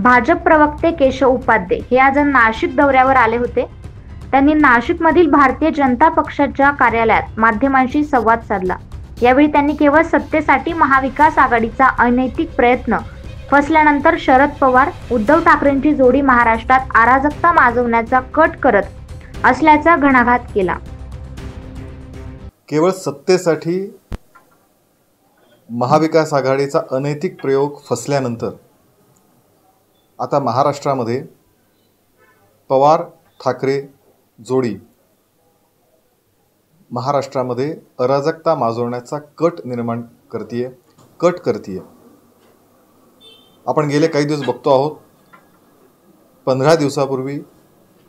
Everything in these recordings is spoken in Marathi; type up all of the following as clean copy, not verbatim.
भाजप प्रवक्ते केशव उपाध्ये हे आज नाशिक दौऱ्यावर आले होते। त्यांनी नाशिकमधील भारतीय जनता पक्षाच्या कार्यालयात माध्यमांशी संवाद साधला। यावेळी त्यांनी केवळ सत्तेसाठी महाविकास आघाडीचा अनैतिक प्रयत्न फसल्यानंतर शरद पवार उद्धव ठाकरेंची जोडी महाराष्ट्रात अराजकता माजवण्याचा कट करत असल्याचा घणाघात केला। केवळ सत्तेसाठी महाविकास आघाडीचा अनैतिक प्रयोग फसल्यानंतर आता महाराष्ट्रामध्ये पवार ठाकरे जोडी महाराष्ट्रामध्ये अराजकता माजवण्याचा कट निर्माण करतीये। आपण गेले काही दिवस बघतो आहोत। 15 दिवसापूर्वी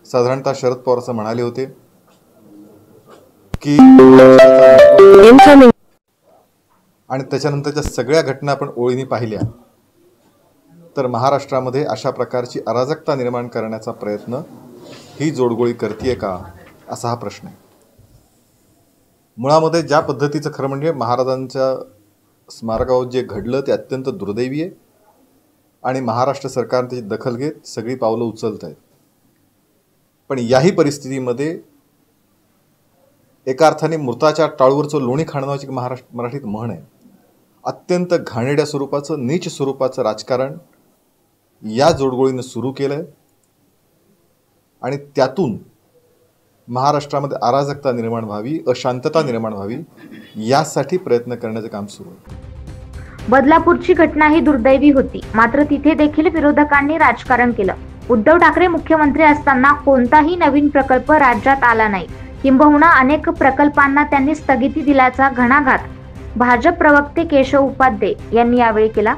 साधारणतः शरद पवार असं म्हणाले होते की आणि त्याच्यानंतरच्या सगळ्या घटना आपण ओळीने पाहिल्या तर महाराष्ट्रामध्ये अशा प्रकारची अराजकता निर्माण करण्याचा प्रयत्न ही जोडगोळी करतीये का, असा हा प्रश्न आहे। मुळामध्ये ज्या पद्धतीचं खरं म्हणजे महाराजांच्या स्मारकावर जे घडलं ते अत्यंत दुर्दैवी आहे आणि महाराष्ट्र सरकारने त्याची दखल घेत सगळी पावलं उचलत आहेत। पण याही परिस्थितीमध्ये एका अर्थाने मृताच्या टाळूवरचं लोणी खाणवाची मराठीत म्हण आहे। अत्यंत घाणेरड्या स्वरूपाचं, नीच स्वरूपाचं राजकारण या जोडगोळीनं सुरू केलंय आणि त्यातून महाराष्ट्रामध्ये अराजकता निर्माण व्हावी, अशांतता निर्माण व्हावी यासाठी प्रयत्न करण्याचं काम सुरू आहे। बदलापूरची घटना ही दुर्दैवी होती, मात्र तिथे देखील विरोधकांनी राजकारण केलं। उद्धव ठाकरे मुख्यमंत्री असताना कोणताही नवीन प्रकल्प राज्यात आला नाही, किंबहुना अनेक प्रकल्पांना त्यांनी स्थगिती दिल्याचा घणाघात भाजप प्रवक्ते केशव उपाध्ये यांनी यावेळी केला।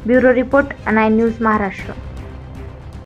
Bureau report 9 news Maharashtra.